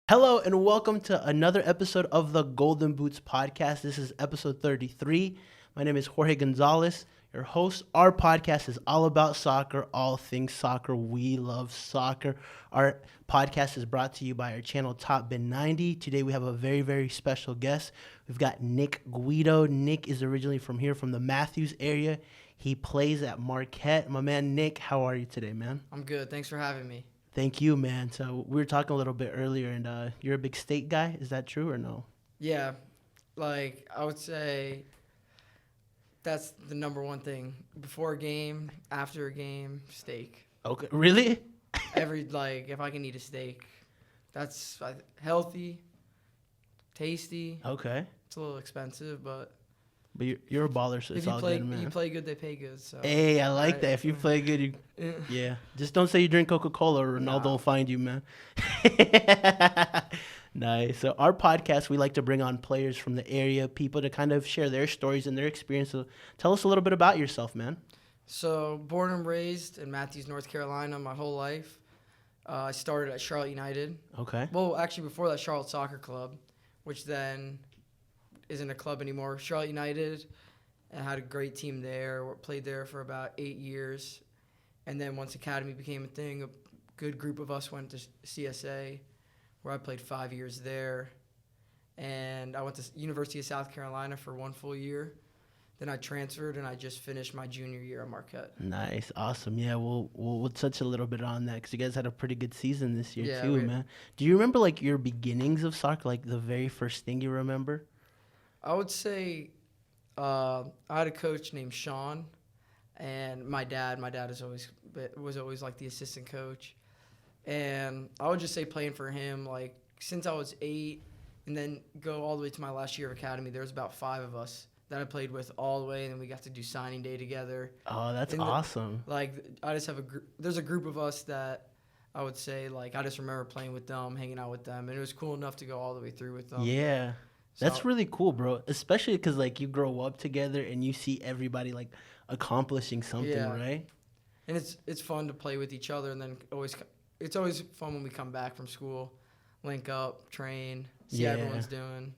Hello and welcome to another episode of the Golden Boots podcast. This is episode 33. My name is Jorge Gonzalez, your host. Our podcast is all about soccer, all things soccer. We love soccer. Our podcast is brought to you by our channel Top Bin 90. Today we have a very, very special guest. We've got Nick Guido. Nick is originally from here, from the Matthews area. He plays at Marquette. My man Nick, how are you today, man? I'm good. Thanks for having me. Thank you, man. So we were talking a little bit earlier, and you're a big state guy. Is that true or no? Yeah, I would say that's the number one thing. Before a game, after a game, steak. Okay, really? If I can eat a steak, that's healthy, tasty. Okay. It's a little expensive, but You're a baller, so it's all good, man. If you play good, they pay good. So. Hey, I like that. If you play good, yeah. Just don't say you drink Coca-Cola or Ronaldo will find you, man. Nice. So our podcast, we like to bring on players from the area, people to kind of share their stories and their experience. So tell us a little bit about yourself, man. So born and raised in Matthews, North Carolina, my whole life. I started at Charlotte United. Okay. Well, actually, before that, Charlotte Soccer Club, which then isn't a club anymore. Charlotte United, and had a great team there. Played there for about 8 years, and then once academy became a thing, a good group of us went to CSA, where I played 5 years there, and I went to University of South Carolina for 1 full year. Then I transferred, and I just finished my junior year at Marquette. Nice, awesome. Yeah, we'll touch a little bit on that because you guys had a pretty good season this year too, man. Do you remember like your beginnings of soccer, like the very first thing you remember? I would say I had a coach named Sean, and my dad was always like the assistant coach, and I would just say playing for him, like since I was 8, and then go all the way to my last year of academy. There was about 5 of us that I played with all the way, and then we got to do signing day together. Oh, that's awesome. I just have there's a group of us that I would say I just remember playing with them, hanging out with them, and it was cool enough to go all the way through with them. Yeah. That's really cool, bro. Especially because, you grow up together and you see everybody, accomplishing something, right? And it's fun to play with each other. And then it's always fun when we come back from school, link up, train, see how everyone's doing.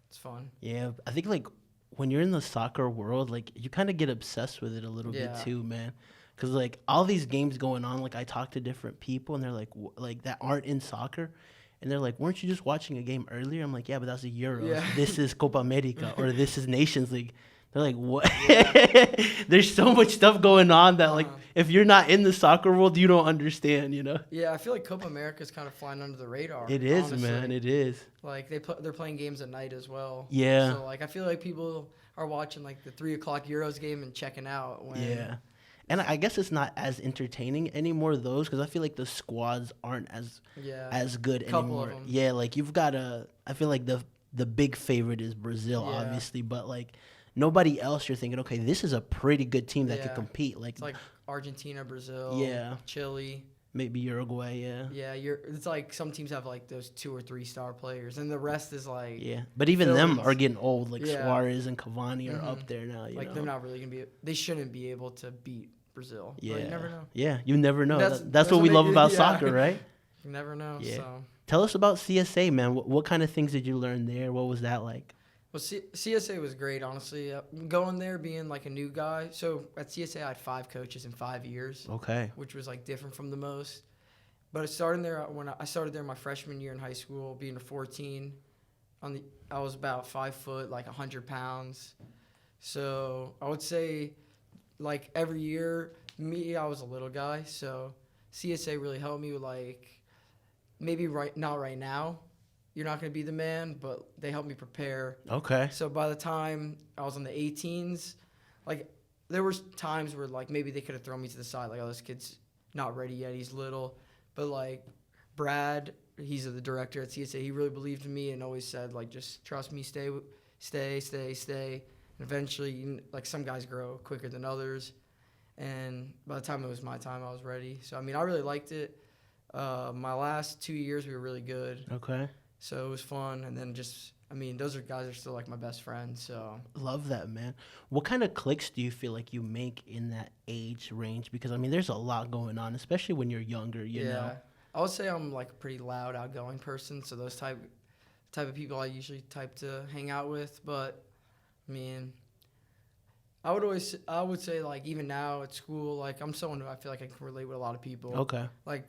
It's fun. Yeah. I think, when you're in the soccer world, you kind of get obsessed with it a little bit too, man. Because, all these games going on, I talk to different people, and they're that aren't in soccer. And they're like, weren't you just watching a game earlier? I'm like, yeah, but that's the Euros. Yeah. This is Copa America, or this is Nations League. They're like, what? Yeah. There's so much stuff going on that, if you're not in the soccer world, you don't understand, you know? Yeah, I feel like Copa America is kind of flying under the radar. It is, honestly. Man. It is. They're playing games at night as well. Yeah. So, I feel like people are watching, the 3 o'clock Euros game and checking out. Yeah. And I guess it's not as entertaining anymore, those, because I feel like the squads aren't as good anymore. Yeah, you've got I feel like the big favorite is Brazil, obviously, but nobody else you're thinking, okay, this is a pretty good team that could compete. It's Argentina, Brazil, Chile. Maybe Uruguay, Yeah, it's some teams have those 2 or 3 star players, and the rest is yeah. But even them are getting old. Suarez and Cavani are up there now. You know? They're not really gonna they shouldn't be able to beat Brazil. Yeah, but you never know. Yeah, you never know. That's what we love about soccer, right? You never know. Yeah. So. Tell us about CSA, man. What kind of things did you learn there? What was that like? Well, CSA was great, honestly. Going there, being a new guy. So at CSA, I had 5 coaches in 5 years. Okay. Which was different from the most. But I started there my freshman year in high school, being a 14. I was about 5 foot, 100 pounds. So I would say, every year, I was a little guy. So CSA really helped me with maybe not right now. You're not going to be the man, but they helped me prepare. Okay. So by the time I was on the 18s, there was times where maybe they could have thrown me to the side, oh, this kid's not ready yet, he's little. But Brad, he's the director at CSA, he really believed in me and always said just trust me, stay. And eventually, some guys grow quicker than others. And by the time it was my time, I was ready. So I really liked it. My last 2 years we were really good. Okay. So it was fun, and then those guys are still my best friends. So love that, man. What kind of clicks do you feel like you make in that age range? Because there's a lot going on, especially when you're younger. You know. I would say I'm like a pretty loud, outgoing person. So those type of people I usually type to hang out with. But I mean, I would say like even now at school, like I'm someone who I feel like I can relate with a lot of people. Okay. Like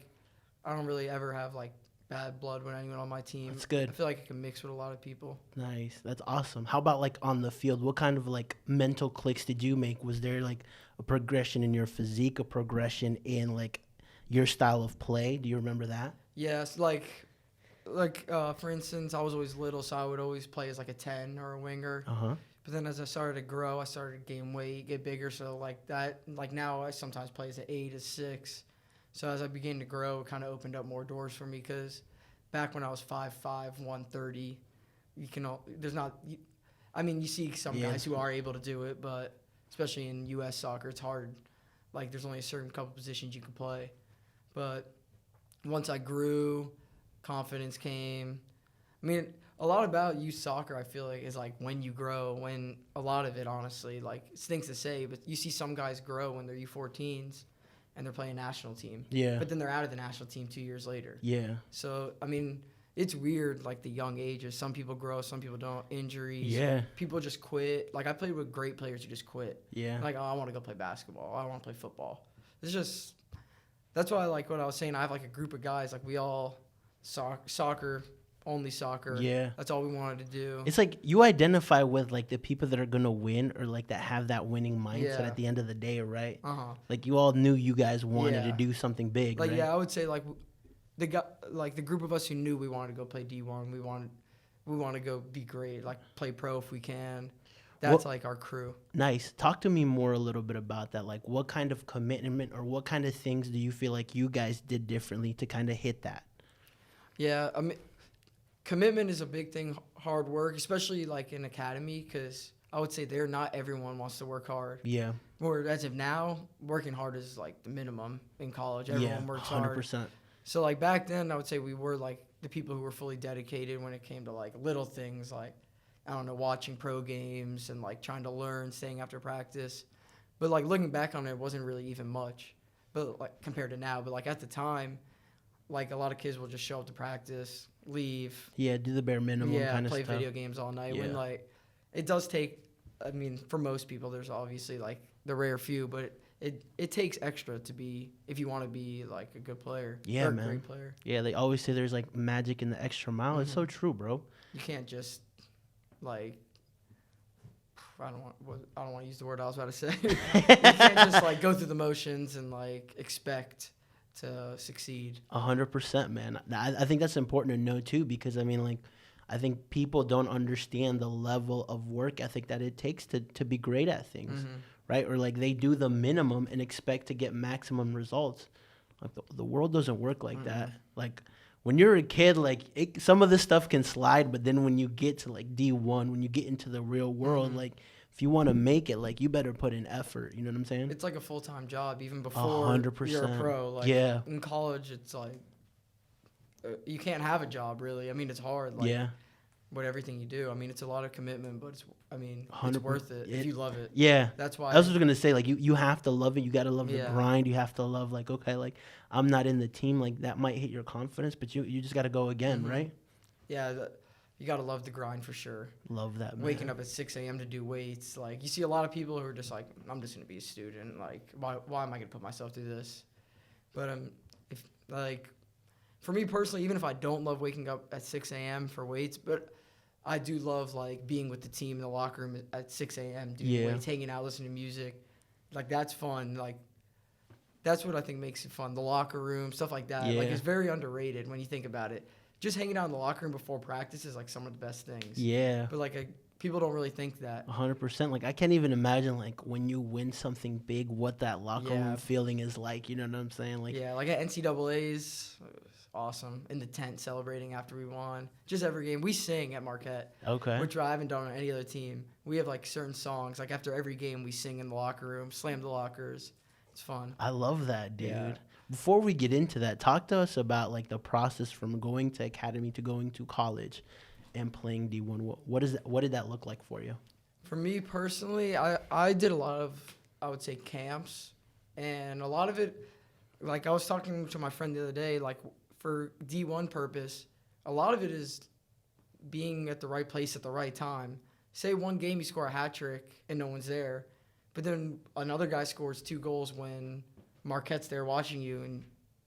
I don't really ever have like bad blood with anyone on my team. That's good. I feel like I can mix with a lot of people. Nice. That's awesome. How about like on the field? What kind of like mental clicks did you make? Was there like a progression in your physique, a progression in like your style of play? Do you remember that? Yes, for instance, I was always little, so I would always play as like a 10 or a winger. Uh-huh. But then as I started to grow, I started to gain weight, get bigger. So like that, like now I sometimes play as an 8, a 6. So as I began to grow, it kind of opened up more doors for me because back when I was 5'5", 130, you see some guys who are able to do it, but especially in U.S. soccer, it's hard. Like there's only a certain couple positions you can play. But once I grew, confidence came. I mean, a lot about youth soccer, I feel like, is like when you grow, when a lot of it, honestly, like it stinks to say, but you see some guys grow when they're U14s and they're playing national team. Yeah. But then they're out of the national team 2 years later. Yeah. So, I mean, it's weird, like the young ages. Some people grow, some people don't. Injuries. Yeah. People just quit. Like I played with great players who just quit. Yeah. Like, oh, I want to go play basketball. I want to play football. It's just, that's why, like what I was saying, I have like a group of guys, like we all soccer. Only soccer. Yeah. That's all we wanted to do. It's like you identify with like the people that are going to win or like that have that winning mindset Yeah. at the end of the day, right? Uh-huh. Like you all knew you guys wanted to Yeah. do something big, Like, right? yeah, I would say like the group of us who knew we wanted to go play D1, we want to go be great, like play pro if we can. That's like our crew. Nice. Talk to me more a little bit about that. Like what kind of commitment or what kind of things do you feel like you guys did differently to kind of hit that? Yeah, I mean, commitment is a big thing, hard work, especially like in academy, because I would say not everyone wants to work hard. Yeah. Or as of now, working hard is like the minimum in college. Everyone works 100%. hard. So like back then, I would say we were like the people who were fully dedicated when it came to like little things like, I don't know, watching pro games and like trying to learn, staying after practice. But like looking back on it, it wasn't really even much, but like compared to now. But like at the time, like a lot of kids will just show up to practice, leave. Yeah, do the bare minimum kind of play stuff. video games all night. Yeah. When like it does take, I mean, for most people, there's obviously like the rare few, but it takes extra to be, if you want to be like a good player. Yeah, or a man. great player. Yeah, they always say there's like magic in the extra mile. It's so true, bro. You can't just like, I don't want to use the word I was about to say. You can't just like go through the motions and like expect to succeed. 100%, man. I think that's important to know too, because I mean, like, I think people don't understand the level of work ethic that it takes to be great at things, right? Or like they do the minimum and expect to get maximum results. Like the world doesn't work like that. Like when you're a kid, like some of this stuff can slide, but then when you get to like D1, when you get into the real world, like if you want to make it, like you better put in effort. You know what I'm saying? It's like a full-time job even before 100%. you're a pro. Like Yeah. in college, it's like you can't have a job really. I mean, it's hard. Like, Yeah. with everything you do. I mean, it's a lot of commitment, but it's 100%. worth it if you love it. Yeah. That's why. I was just going to say, like, you have to love it. You got to love the Yeah. grind. You have to love, like, okay, like, I'm not in the team. Like, that might hit your confidence, but you just got to go again, right? Yeah, you got to love the grind for sure. Love that, man. Waking up at 6 a.m. to do weights. Like, you see a lot of people who are just like, I'm just going to be a student. Like, why am I going to put myself through this? But, if like, for me personally, even if I don't love waking up at 6 a.m. for weights, but I do love, like, being with the team in the locker room at 6 a.m., doing weights, hanging out, listening to music. Like, that's fun. Like, that's what I think makes it fun. The locker room, stuff like that. Yeah. Like, it's very underrated when you think about it. Just hanging out in the locker room before practice is, like, some of the best things. Yeah. But, like, people don't really think that. 100%. Like, I can't even imagine, like, when you win something big, what that locker room feeling is like. You know what I'm saying? Like, yeah, like at NCAAs, it was awesome. In the tent celebrating after we won. Just every game. We sing at Marquette. Okay. Which I haven't done on any other team. We have, like, certain songs. Like, after every game, we sing in the locker room, slam the lockers. It's fun. I love that, dude. Yeah. Before we get into that, talk to us about, like, the process from going to academy to going to college and playing D1. What did that look like for you? For me personally, I did a lot of, I would say, camps. And a lot of it, like I was talking to my friend the other day, like for D1 purpose, a lot of it is being at the right place at the right time. Say one game you score a hat trick and no one's there, but then another guy scores 2 goals when Marquette's there watching you, and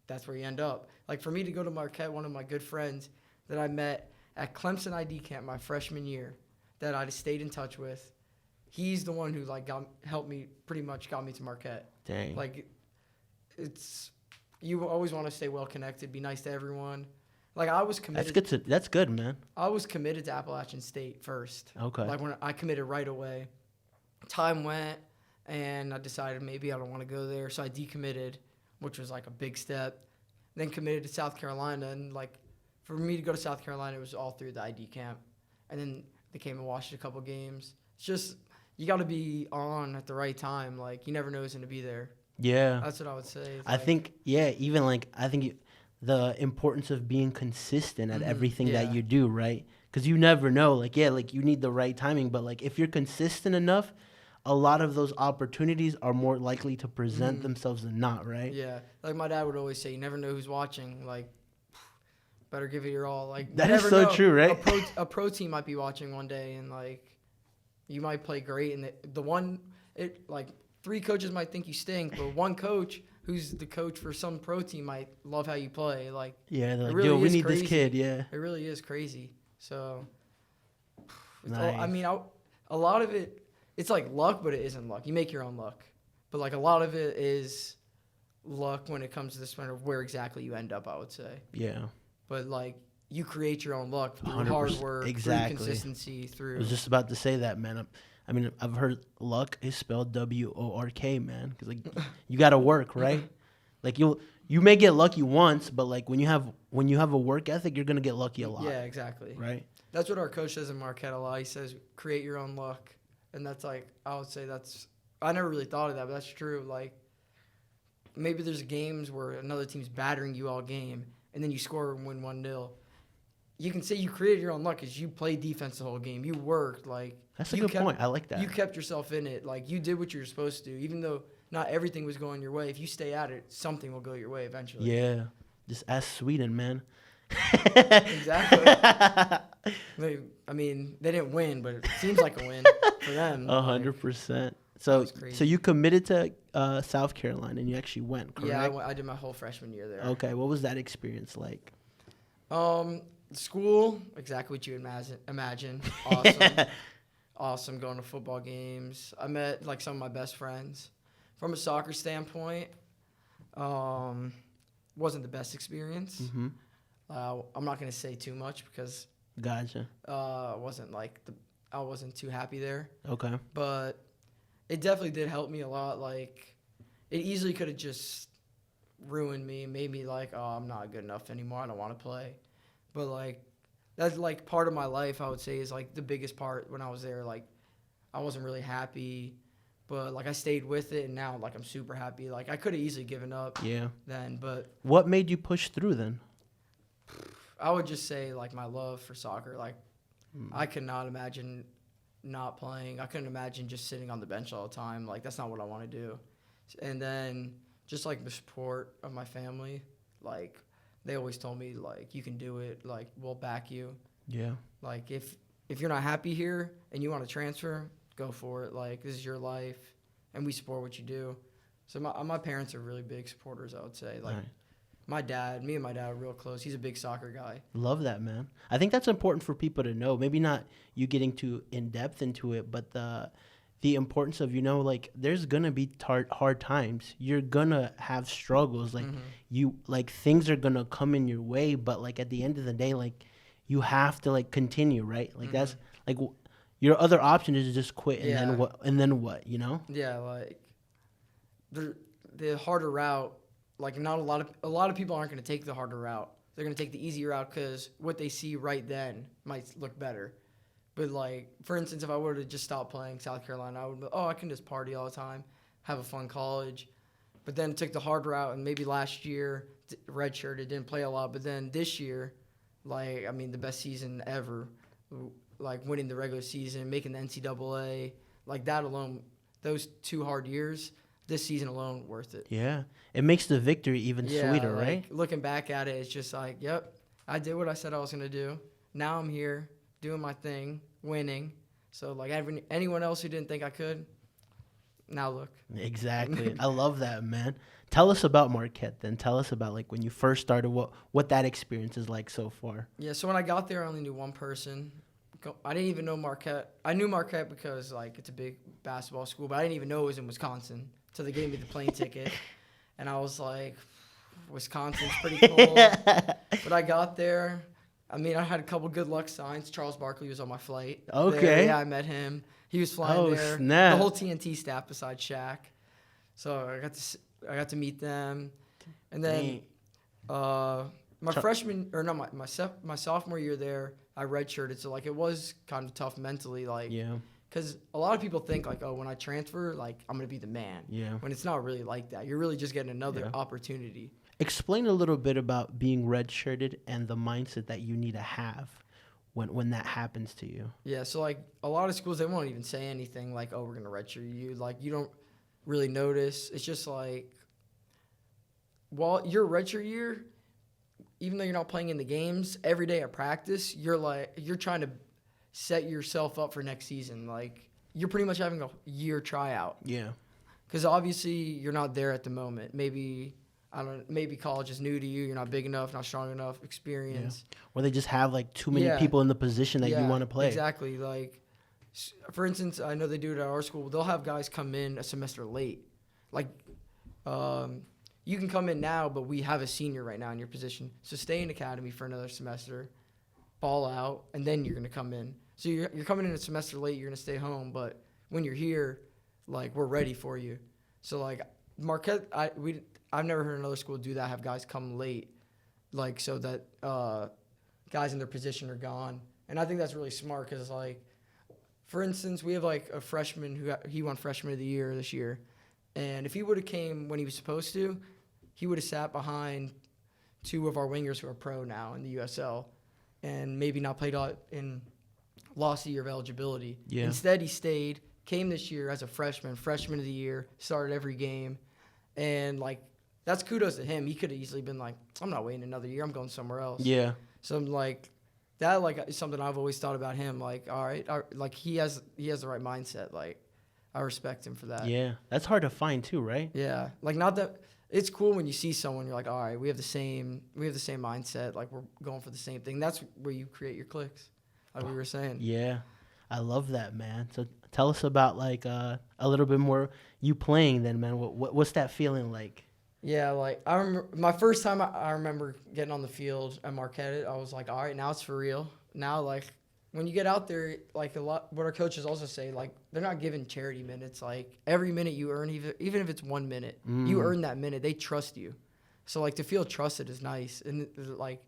that's where you end up. Like for me to go to Marquette, one of my good friends that I met at Clemson ID camp my freshman year that I stayed in touch with, he's the one who like helped me, pretty much got me to Marquette. Dang. Like you always want to stay well connected, be nice to everyone. Like I was committed. That's good, man. I was committed to Appalachian State first. Okay. Like when I committed right away. Time went, and I decided maybe I don't want to go there, so I decommitted, which was like a big step. Then committed to South Carolina, and like for me to go to South Carolina, it was all through the ID camp. And then they came and watched a couple games. It's just you got to be on at the right time. Like you never know who's going to be there. Yeah. That's what I would say. I think the importance of being consistent at everything that you do, right? Because you never know. Like, yeah, like you need the right timing, but like if you're consistent enough, a lot of those opportunities are more likely to present themselves than not, right? Yeah. Like my dad would always say, you never know who's watching. Like, better give it your all. Like that is so true, right? A pro team might be watching one day, and like you might play great, and like 3 coaches might think you stink, but one coach who's the coach for some pro team might love how you play. Like yeah, they're like, really we need crazy. this kid. Yeah, it really is crazy. So nice. I mean, a lot of it, it's like luck, but it isn't luck. You make your own luck, but like a lot of it is luck when it comes to this matter of where exactly you end up. I would say. Yeah. But like you create your own luck through 100%. hard work, Exactly. through consistency, through. I was just about to say that, man. I mean, I've heard luck is spelled WORK, man. Because like you got to work, right? Like you may get lucky once, but like when you have a work ethic, you're gonna get lucky a lot. Yeah, exactly. Right. That's what our coach says in Marquette a lot. He says, "Create your own luck," and that's like I would say that's. I never really thought of that, but that's true. Like maybe there's games where another team's battering you all game, and then you score and win 1-0. You can say you created your own luck because you played defense the whole game. You worked like. That's a good point. I like that. You kept yourself in it. Like you did what you were supposed to do, even though not everything was going your way. If you stay at it, something will go your way eventually. Yeah. Just ask Sweden, man. Exactly. I mean, they didn't win, but it seems like a win for them. 100%. So you committed to South Carolina and you actually went, correct? Yeah, I did my whole freshman year there. Okay, what was that experience like? School, exactly what you would imagine. Awesome. Awesome going to football games. I met like some of my best friends. From a soccer standpoint, wasn't the best experience. Mm-hmm. I'm not gonna say too much because Gotcha. I wasn't too happy there. Okay. But it definitely did help me a lot. Like it easily could have just ruined me, made me like, oh, I'm not good enough anymore. I don't want to play. But like that's like part of my life. I would say is like the biggest part when I was there. Like I wasn't really happy. But, like, I stayed with it, and now, like, I'm super happy. Like, I could have easily given up then, but... What made you push through then? I would just say, like, my love for soccer. Like, I could not imagine not playing. I couldn't imagine just sitting on the bench all the time. Like, that's not what I want to do. And then just, like, the support of my family. Like, they always told me, like, you can do it. Like, we'll back you. Yeah. Like, if you're not happy here and you want to transfer... Go for it. Like, this is your life, and we support what you do. So my parents are really big supporters, I would say. Like, right. Me and my dad are real close. He's a big soccer guy. Love that, man. I think that's important for people to know. Maybe not you getting too in-depth into it, but the importance of, like, there's going to be hard times. You're going to have struggles. Like, things are going to come in your way, but, like, at the end of the day, like, you have to, like, continue, right? Like, that's, like... Your other option is to just quit and then what, Yeah, like the harder route, like not a lot of people aren't going to take the harder route. They're going to take the easy route because what they see right then might look better. But like, for instance, if I were to just stop playing South Carolina, I would be, I can just party all the time, have a fun college. But then took the hard route, and maybe last year, redshirted, didn't play a lot. But then this year, like, I mean, the best season ever. Like winning the regular season, making the NCAA, like that alone, those 2 hard years, this season alone worth it. Yeah. It makes the victory even sweeter, like, right? looking back at it, it's just like, yep, I did what I said I was going to do. Now I'm here doing my thing, winning. So, like, anyone else who didn't think I could, now look. Exactly. I love that, man. Tell us about Marquette then. Tell us about, like, when you first started, what that experience is like so far. Yeah, so when I got there, I only knew one person. I didn't even know Marquette. I knew Marquette because, like, it's a big basketball school, but I didn't even know it was in Wisconsin. So they gave me the plane ticket, and I was like, Wisconsin's pretty cool. But I got there. I mean, I had a couple good luck signs. Charles Barkley was on my flight. Okay. There. Yeah, I met him. He was flying there. Snap. The whole TNT staff besides Shaq. So I got to meet them. And then my sophomore year there, I redshirted. So, like, it was kind of tough mentally. Like, Yeah. because a lot of people think, like, oh, when I transfer, like, I'm going to be the man. Yeah. When it's not really like that. You're really just getting another opportunity. Explain a little bit about being redshirted and the mindset that you need to have when that happens to you. Yeah, so, like, a lot of schools, they won't even say anything like, oh, we're going to redshirt you. Like, you don't really notice. It's just like, while your redshirt year, even though you're not playing in the games, every day at practice, you're trying to set yourself up for next season. Like, you're pretty much having a year tryout. Yeah. Because obviously you're not there at the moment. Maybe college is new to you. You're not big enough, not strong enough, experience. Yeah. Or they just have, like, too many people in the position that you want to play. Exactly. Like, for instance, I know they do it at our school. They'll have guys come in a semester late. Like, you can come in now, but we have a senior right now in your position. So stay in academy for another semester, ball out, and then you're going to come in. So you're coming in a semester late, you're going to stay home. But when you're here, like, we're ready for you. So, like, Marquette, I've never heard another school do that, have guys come late, like, so that guys in their position are gone. And I think that's really smart because, like, for instance, we have, like, a freshman he won Freshman of the Year this year. And if he would have came when he was supposed to, he would have sat behind two of our wingers who are pro now in the USL and maybe not played out and lost a year of eligibility. Yeah. Instead, he stayed, came this year as a freshman of the year, started every game. And, like, that's kudos to him. He could have easily been like, I'm not waiting another year. I'm going somewhere else. Yeah. So, like, that, like, is something I've always thought about him. Like, all right, like, he has the right mindset. Like, I respect him for that. Yeah. That's hard to find too, right? Yeah. Like, not that it's cool when you see someone, you're like, all right, we have the same mindset. Like, we're going for the same thing. That's where you create your cliques, like we were saying. Yeah. I love that, man. So tell us about, like, a little bit more you playing then, man. What's that feeling like? Yeah, like, I remember my first time I remember getting on the field at Marquette, I was like, all right, now it's for real. Now, like, when you get out there, like, what our coaches also say, like, they're not giving charity minutes. Like, every minute you earn, even if it's 1 minute, you earn that minute. They trust you. So, like, to feel trusted is nice. And, like,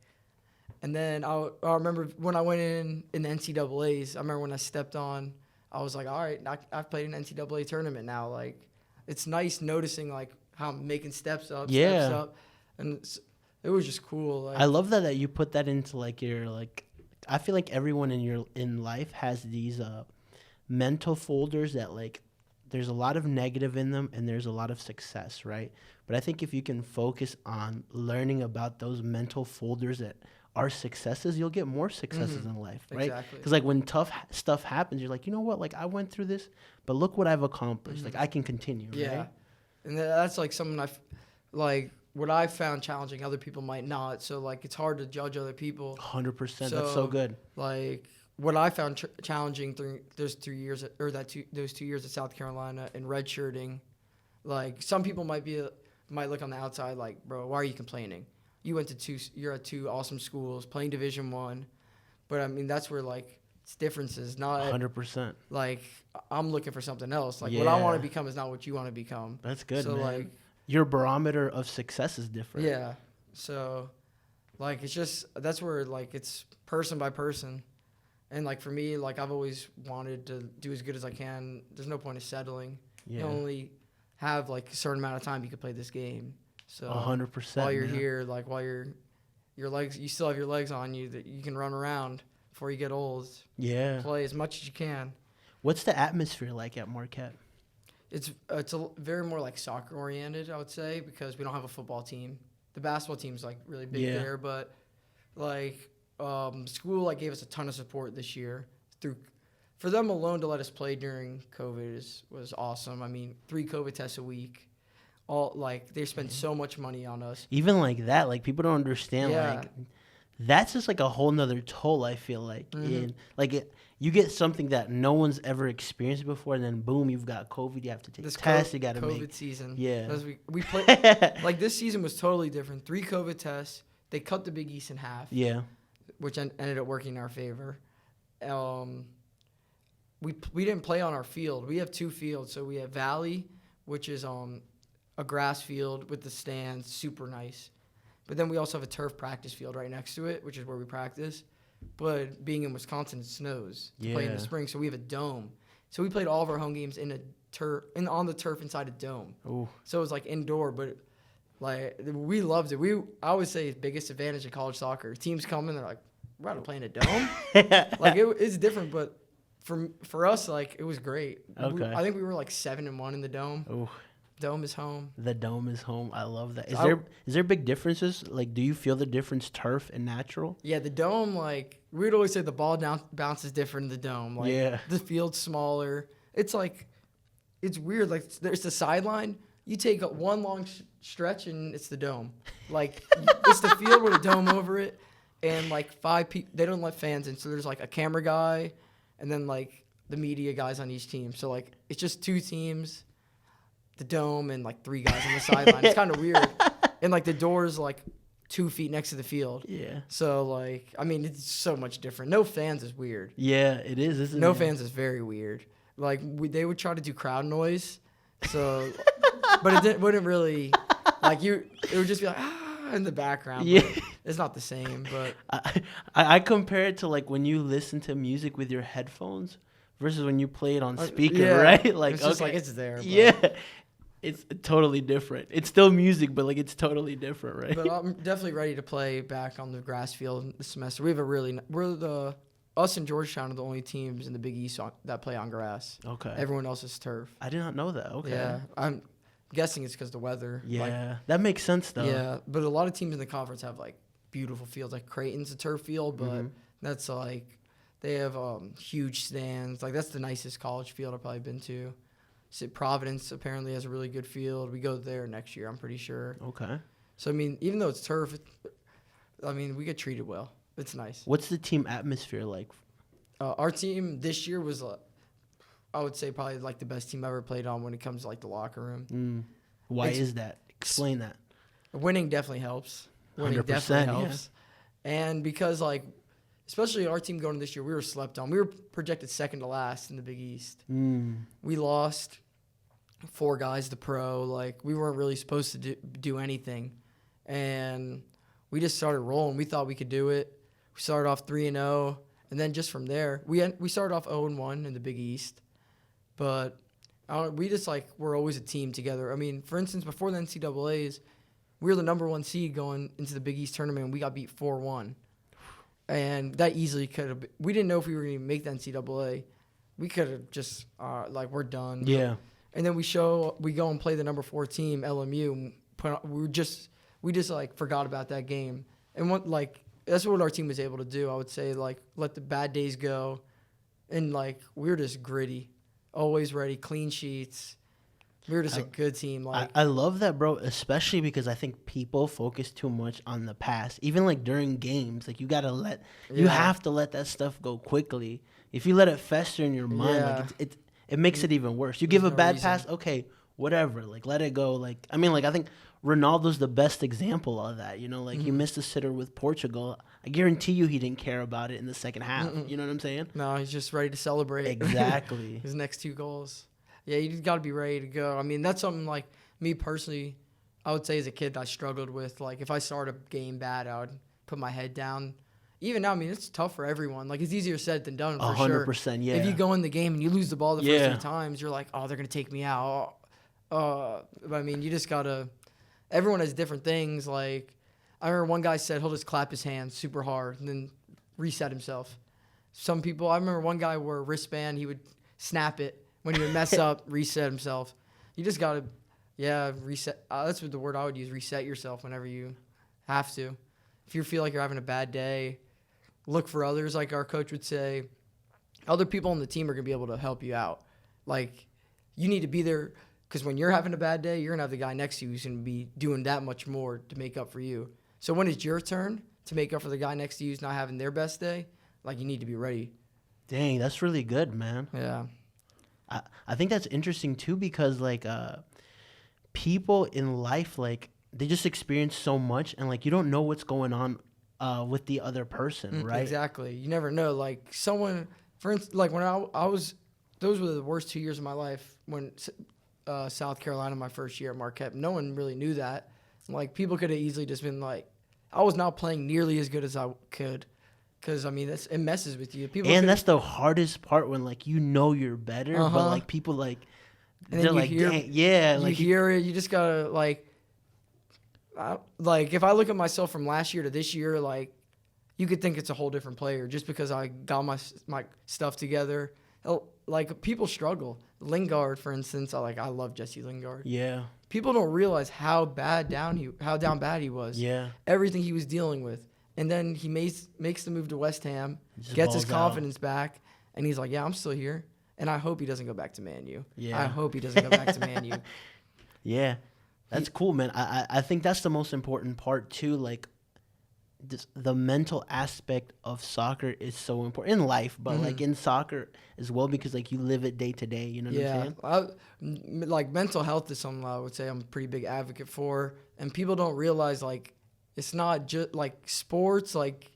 and then I remember when I went in the NCAAs, I remember when I stepped on, I was like, all right, I've played an NCAA tournament now. Like, it's nice noticing, like, how I'm making steps up. And it was just cool. Like, I love that you put that into, like, your, like, I feel like everyone in life has these mental folders that, like, there's a lot of negative in them and there's a lot of success, right? But I think if you can focus on learning about those mental folders that are successes, you'll get more successes in life, right? Exactly. Because, like, when tough stuff happens, you're like, you know what? Like, I went through this, but look what I've accomplished. Like, I can continue, yeah. right? And that's, like, something what I found challenging, other people might not. So, like, it's hard to judge other people. 100%. That's so good. Like, what I found challenging through those 2 years, those 2 years at South Carolina and redshirting, like, some people might look on the outside like, bro, why are you complaining? You're at two awesome schools playing Division I, but I mean that's where, like, it's differences. Not 100%. Like, I'm looking for something else. Like, what I want to become is not what you want to become. That's good, so, man. Like, your barometer of success is different. Yeah. So, like, it's just that's where, like, it's person by person. And, like, for me, like, I've always wanted to do as good as I can. There's no point of settling. Yeah. You only have, like, a certain amount of time you can play this game. So 100%. while you're here, like, while your legs, you still have your legs on you, that you can run around before you get old. Yeah. Play as much as you can. What's the atmosphere like at Marquette? It's very more like soccer oriented, I would say, because we don't have a football team. The basketball team's like really big there, but like school like gave us a ton of support this year for them alone to let us play during COVID was awesome. I mean, 3 COVID tests a week. All like they spend so much money on us. Even like that, like people don't understand. Like that's just like a whole nother toll. I feel like in like you get something that no one's ever experienced before, and then boom, you've got COVID. You have to take tests. You got to make COVID season. Yeah, we played like this season was totally different. 3 COVID tests. They cut the Big East in half. Yeah, which ended up working in our favor. We didn't play on our field. We have 2 fields. So we have Valley, which is a grass field with the stands, super nice. But then we also have a turf practice field right next to it, which is where we practice. But being in Wisconsin, it snows to play in the spring, so we have a dome. So we played all of our home games in a on the turf inside a dome. Ooh. So it was like indoor, but like we loved it. I always say the biggest advantage of college soccer. Teams come in, they're like, we're about to play in a dome. Like it's different, but for us, like it was great. Okay. I think we were like 7-1 in the dome. Ooh. Dome is home. The dome is home. I love that. Is there big differences? Like, do you feel the difference turf and natural? Yeah, the dome, like, we'd always say the ball bounces different in the dome. Like, the field's smaller. It's like, it's weird. Like, there's the sideline. You take one long stretch, and it's the dome. Like, it's the field with a dome over it, and, like, 5 people. They don't let fans in. So there's, like, a camera guy, and then, like, the media guys on each team. So, like, it's just 2 teams. The dome and like 3 guys on the sideline. It's kind of weird. And like the door's like 2 feet next to the field. Yeah. So like, I mean, it's so much different. No fans is weird. Yeah, it is, isn't it? No fans is very weird. Like they would try to do crowd noise. So, but it wouldn't really, like it would just be like, in the background. Yeah. It's not the same, but. I compare it to like when you listen to music with your headphones versus when you play it on speaker, right? Like, it's just like it's there. But. Yeah. It's totally different. It's still music, but like it's totally different, right? But I'm definitely ready to play back on the grass field this semester. We have us and Georgetown are the only teams in the Big East that play on grass. Okay. Everyone else is turf. I did not know that. Okay. Yeah, I'm guessing it's because of the weather. Yeah, that makes sense though. Yeah, but a lot of teams in the conference have like beautiful fields. Like Creighton's a turf field, but that's like they have huge stands. Like that's the nicest college field I've probably been to. Providence apparently has a really good field. We go there next year, I'm pretty sure. Okay. So, I mean, even though it's turf, we get treated well. It's nice. What's the team atmosphere like? Our team this year was, I would say, probably like the best team I ever played on when it comes to like the locker room. Why is that? Explain that. Winning definitely helps. 100%, And because, like, especially our team going this year, we were slept on. We were projected second to last in the Big East. We lost 4 guys to pro. Like, we weren't really supposed to do anything. And we just started rolling. We thought we could do it. We started off 3-0. And then just from there, we started off 0-1 in the Big East. But we just, like, we're always a team together. I mean, for instance, before the NCAAs, we were the number 1 seed going into the Big East tournament, and we got beat 4-1. And that easily could have – we didn't know if we were going to make the NCAA. We could have just, we're done. Yeah. And then we go and play the number 4 team, LMU. We just forgot about that game. And that's what our team was able to do, I would say. Like, let the bad days go. And, like, we were just gritty, always ready, clean sheets. We were just a good team. Like I love that, bro, especially because I think people focus too much on the past. Even, like, during games, like, you have to let that stuff go quickly. If you let it fester in your mind, like, it makes it even worse. You give a bad pass, okay, whatever. Like, let it go. Like, I mean, like, I think Ronaldo's the best example of that. You know, like, he missed a sitter with Portugal. I guarantee you he didn't care about it in the second half. You know what I'm saying? No, he's just ready to celebrate. Exactly. His next 2 goals. Yeah, you got to be ready to go. I mean, that's something, like, me personally, I would say as a kid I struggled with. Like, if I start a game bad, I would put my head down. Even now, I mean, it's tough for everyone. Like, it's easier said than done, for sure. 100%, yeah. If you go in the game and you lose the ball the first 3 times, you're like, oh, they're going to take me out. But, I mean, you just got to – everyone has different things. Like, I remember one guy said he'll just clap his hands super hard and then reset himself. I remember one guy wore a wristband. He would snap it. When he would mess up, reset himself. You just gotta, reset. That's what the word I would use. Reset yourself whenever you have to. If you feel like you're having a bad day, look for others. Like our coach would say, other people on the team are gonna be able to help you out. Like you need to be there because when you're having a bad day, you're gonna have the guy next to you who's gonna be doing that much more to make up for you. So when it's your turn to make up for the guy next to you who's not having their best day, like you need to be ready. Dang, that's really good, man. Yeah. I think that's interesting too because like people in life, like they just experience so much and like you don't know what's going on with the other person, right? Exactly. You never know. Like someone, for instance, like when I was, those were the worst 2 years of my life when South Carolina, my first year at Marquette, no one really knew that. Like people could have easily just been like, I was not playing nearly as good as I could. Because, I mean, it messes with you. That's the hardest part when, like, you know you're better, but, like, people, like, and they're like, dang, yeah. You hear it. You just got to, like, if I look at myself from last year to this year, like, you could think it's a whole different player just because I got my stuff together. Like, people struggle. Lingard, for instance, I love Jesse Lingard. Yeah. People don't realize how down bad he was. Yeah. Everything he was dealing with. And then he makes the move to West Ham, gets his confidence back, and he's like, yeah, I'm still here. And I hope he doesn't go back to Man U. Yeah. I hope he doesn't go back to Man U. Yeah. That's cool, man. I think that's the most important part, too. Like, the mental aspect of soccer is so important in life, but, like, in soccer as well because, like, you live it day to day. You know what I'm saying? Like, mental health is something I would say I'm a pretty big advocate for. And people don't realize, like, it's not just like sports, like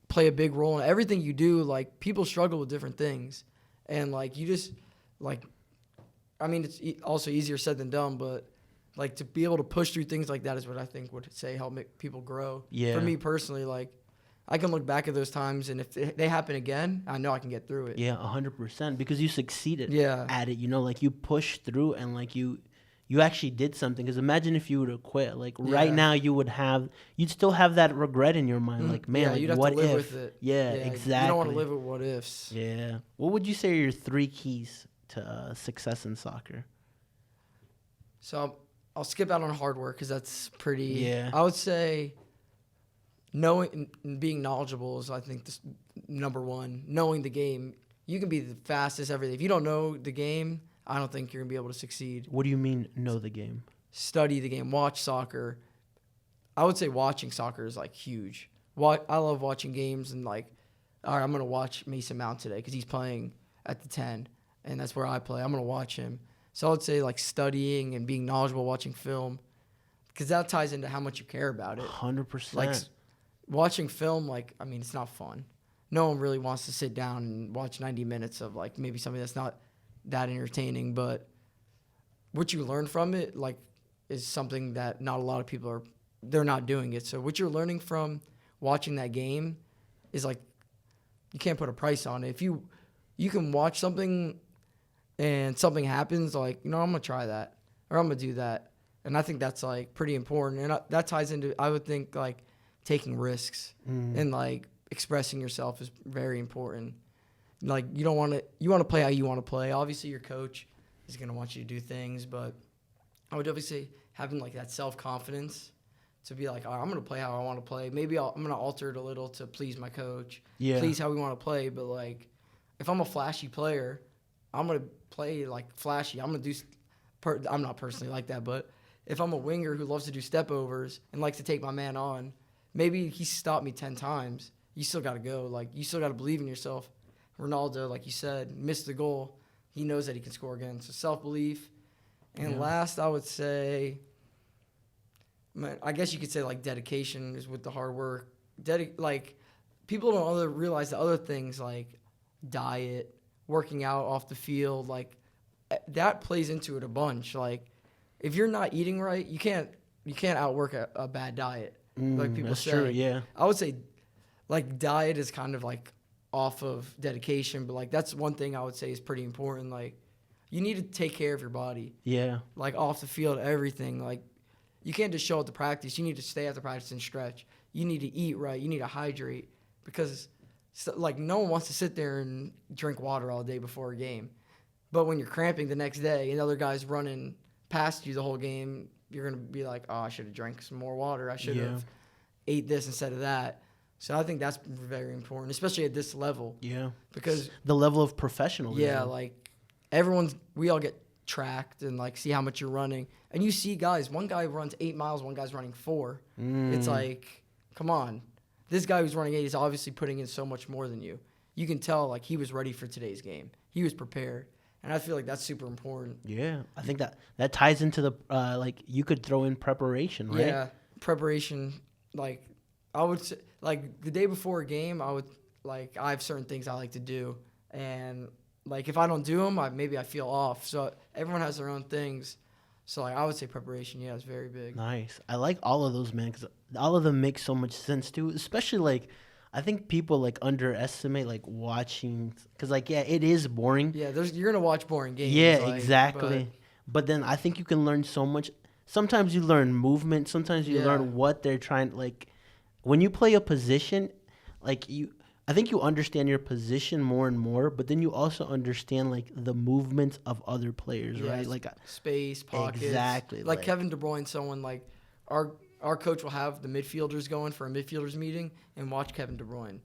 play a big role in everything you do. Like people struggle with different things, and like you just like, I mean, it's also easier said than done, but like to be able to push through things like that is what I think would say help make people grow. Yeah. For me personally, like I can look back at those times, and if they happen again, I know I can get through it. Yeah, 100% because you succeeded Yeah. at it. You know, like you pushed through and like you actually did something. Because imagine if you would have quit. Like right now, you'd still have that regret in your mind. Like, man, like, you'd have what to live if? with it. Yeah, exactly. You don't want to live with what ifs. Yeah. What would you say are your 3 keys to success in soccer? So I'll skip out on hard work because that's pretty. Yeah. I would say knowing and being knowledgeable is, I think, this number one. Knowing the game. You can be the fastest, everything. If you don't know the game, I don't think you're going to be able to succeed. What do you mean, know the game? Study the game. Watch soccer. I would say watching soccer is, like, huge. I love watching games and, like, all right, I'm going to watch Mason Mount today because he's playing at the 10, and that's where I play. I'm going to watch him. So I would say, like, studying and being knowledgeable, watching film, because that ties into how much you care about it. 100%. Like, watching film, like, I mean, it's not fun. No one really wants to sit down and watch 90 minutes of, like, maybe something that's not that entertaining, but what you learn from it, like, is something that not a lot of people they're not doing it. So what you're learning from watching that game is, like, you can't put a price on it. If you can watch something and something happens, like, you know, I'm going to try that or I'm going to do that. And I think that's, like, pretty important. And that ties into, I would think, like, taking risks and, like, expressing yourself is very important. Like, you want to play how you want to play. Obviously, your coach is going to want you to do things, but I would definitely say having, like, that self-confidence to be like, all right, I'm going to play how I want to play. Maybe I'm going to alter it a little to please my coach, please how we want to play. But, like, if I'm a flashy player, I'm going to play, like, flashy. I'm going to do I'm not personally like that, but if I'm a winger who loves to do step-overs and likes to take my man on, maybe he stopped me 10 times. You still got to go. Like, you still got to believe in yourself. Ronaldo, like you said, missed the goal. He knows that he can score again. So self-belief. And last, I would say, I guess you could say, like, dedication is with the hard work. Like, people don't realize the other things, like diet, working out off the field, like, that plays into it a bunch. Like, if you're not eating right, you can't outwork a bad diet. Like people that's say. True, yeah. I would say, like, diet is kind of, like, off of dedication, but, like, that's one thing I would say is pretty important. Like, you need to take care of your body. Yeah. Like, off the field, everything. Like, you can't just show up to practice. You need to stay at the practice and stretch. You need to eat right. You need to hydrate because, like, no one wants to sit there and drink water all day before a game. But when you're cramping the next day and other guys running past you the whole game, you're going to be like, oh, I should have drank some more water. I should have ate this instead of that. So I think that's very important, especially at this level. Yeah. Because the level of professionalism. yeah, like we all get tracked and like see how much you're running. And you see guys, one guy runs 8 miles, one guy's running 4. It's like, come on. This guy who's running 8 is obviously putting in so much more than you. You can tell like he was ready for today's game. He was prepared. And I feel like that's super important. Yeah. I think that ties into the like you could throw in preparation, right? Yeah. Preparation, like I would say, like the day before a game, I have certain things I like to do, and like if I don't do them, maybe I feel off. So everyone has their own things. So like I would say preparation, yeah, is very big. Nice. I like all of those, man, because all of them make so much sense too. Especially like, I think people like underestimate like watching, because like it is boring. Yeah, you're gonna watch boring games. Yeah, like, exactly. But then I think you can learn so much. Sometimes you learn movement. Sometimes you learn what they're trying. Like when you play a position, like I think you understand your position more and more. But then you also understand like the movements of other players, right? Like space, pockets. Exactly. Like Kevin De Bruyne, someone like our coach will have the midfielders going for a midfielders meeting and watch Kevin De Bruyne,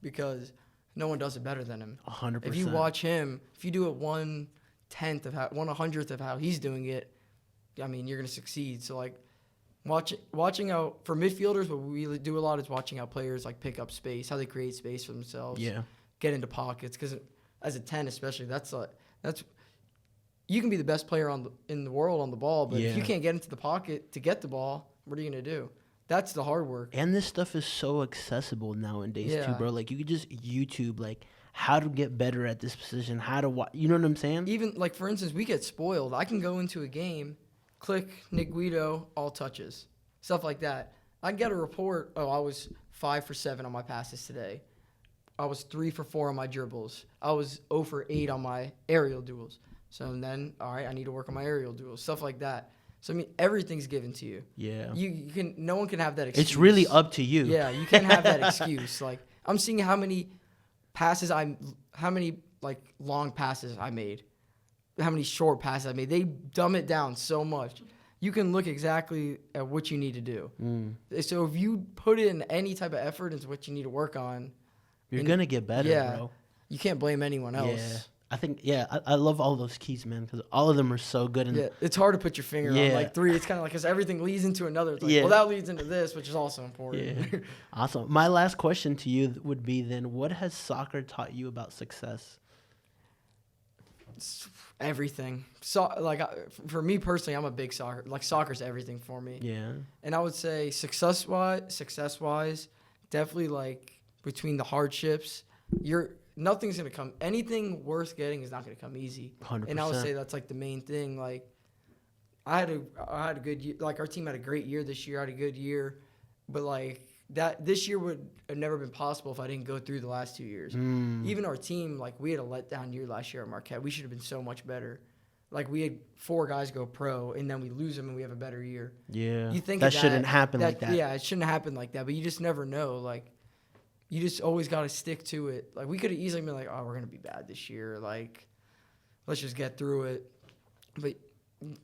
because no one does it better than him. 100%. If you watch him, if you do it 1/100th of how he's doing it, I mean, you're gonna succeed. So like, watching out for midfielders, what we do a lot is watching out players like pick up space, how they create space for themselves. Yeah. Get into pockets, because as a 10 especially, that's you can be the best player in the world on the ball, but if you can't get into the pocket to get the ball, what are you gonna do? That's the hard work. And this stuff is so accessible nowadays too, bro. Like you could just YouTube like how to get better at this position, how to watch. You know what I'm saying? Even like for instance, we get spoiled. I can go into a game, click Nick Guido, all touches, stuff like that. I get a report. Oh, I was 5 for 7 on my passes today. I was 3 for 4 on my dribbles. I was 0 for 8 on my aerial duels. So then, all right, I need to work on my aerial duels, stuff like that. So I mean, everything's given to you. Yeah. You can. No one can have that excuse. It's really up to you. Yeah, you can't have that excuse. Like I'm seeing how many like long passes I made, how many short passes I made. They dumb it down so much. You can look exactly at what you need to do. So if you put in any type of effort into what you need to work on, you're gonna get better, bro. You can't blame anyone else. Yeah. I think, I love all those keys, man, because all of them are so good. And it's hard to put your finger on, like 3. It's kind of like, because everything leads into another. It's like, well, that leads into this, which is also important. Yeah. Awesome. My last question to you would be then, what has soccer taught you about success? Everything. So, like, for me personally, I'm a big soccer. Like, soccer's everything for me. Yeah. And I would say success-wise, definitely, like, between the hardships, nothing's going to come. Anything worth getting is not going to come easy. 100%. And I would say that's like the main thing. Like I had a good year. Like our team had a great year this year. I had a good year. But like this year would have never been possible if I didn't go through the last 2 years. Even our team, like we had a letdown year last year at Marquette. We should have been so much better. Like we had 4 guys go pro and then we lose them and we have a better year. Yeah. You think that shouldn't happen like that. Yeah, it shouldn't happen like that. But you just never know. Like you just always got to stick to it. Like, we could have easily been like, oh, we're going to be bad this year. Like, let's just get through it. But,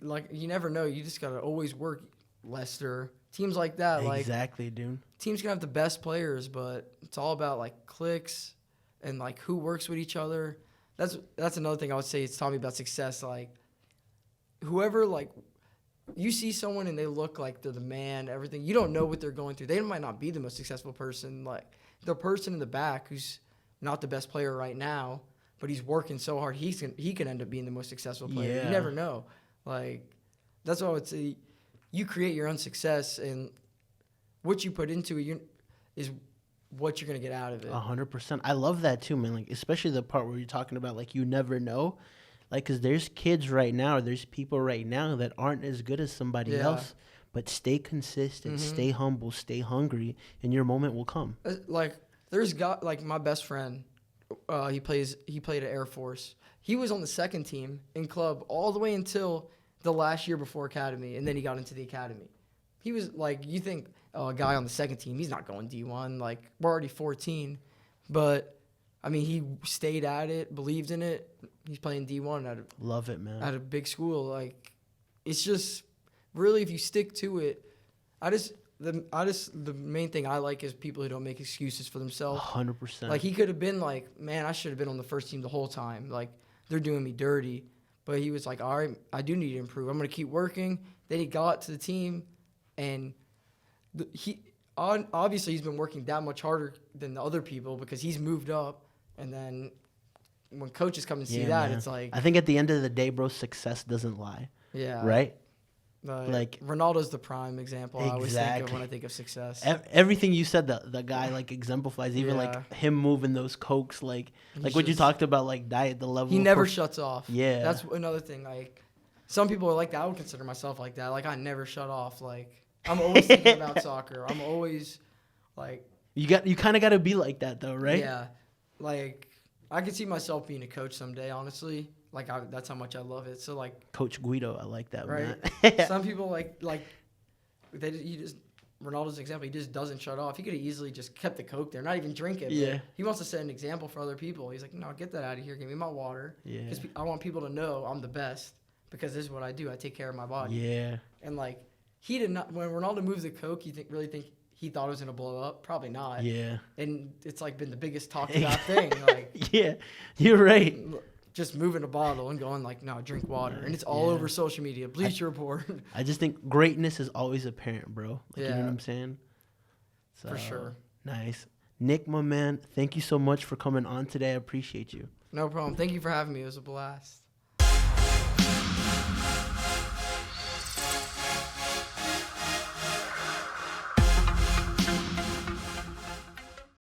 like, you never know. You just got to always work. Leicester, teams like that. Exactly, dude. Teams can have the best players, but it's all about, like, clicks and, like, who works with each other. That's another thing I would say. It's taught me about success. Like, whoever, like, you see someone and they look like they're the man, everything. You don't know what they're going through. They might not be the most successful person. Like, the person in the back who's not the best player right now, but he's working so hard, he can end up being the most successful player. Yeah. You never know. Like, that's what I would say. You create your own success, and what you put into it is what you're going to get out of it. 100%. I love that too, man. Like, especially the part where you're talking about, like, you never know. Like, because there's kids right now, or there's people right now that aren't as good as somebody else. But stay consistent, stay humble, stay hungry, and your moment will come. Like my best friend, he played at Air Force. He was on the second team in club all the way until the last year before academy, and then he got into the academy. He was like, you think, a guy on the second team, he's not going D1. Like, we're already 14, but I mean, he stayed at it, believed in it. He's playing D1 love it, man. At a big school. Like, it's just really if you stick to it. The main thing I like is people who don't make excuses for themselves. 100%. Like he could have been like, man, I should have been on the first team the whole time. Like they're doing me dirty. But he was like, all right, I do need to improve. I'm going to keep working. Then he got to the team, and obviously he's been working that much harder than the other people because he's moved up. And then when coaches come and see that, man. it's like, I think at the end of the day, bro, success doesn't lie. yeah, Right? like Ronaldo's the prime example I always think of when I think of success. Everything you said, the guy like exemplifies, even like him moving those cokes, like what you talked about, like diet, the level. He never shuts off. Yeah, that's another thing. Like some people are like that. I would consider myself like that. Like I never shut off. Like I'm always thinking about soccer. I'm always like you kind of got to be like that though, right? Yeah, like I could see myself being a coach someday. Honestly. Like that's how much I love it. So like Coach Guido, I like that. Right. Some people like Ronaldo's example. He just doesn't shut off. He could have easily just kept the Coke there, not even drink it. Yeah. He wants to set an example for other people. He's like, no, get that out of here. Give me my water. Yeah. Because I want people to know I'm the best because this is what I do. I take care of my body. Yeah. And like he did not. When Ronaldo moves the Coke, you really think he thought it was gonna blow up? Probably not. Yeah. And it's like been the biggest talked about thing. Like yeah, you're right. Just moving a bottle and going like, no, drink water. And it's all over social media. Bleacher Report. I just think greatness is always apparent, bro. Like, you know what I'm saying? So, for sure. Nice. Nick, my man, thank you so much for coming on today. I appreciate you. No problem. Thank you for having me. It was a blast.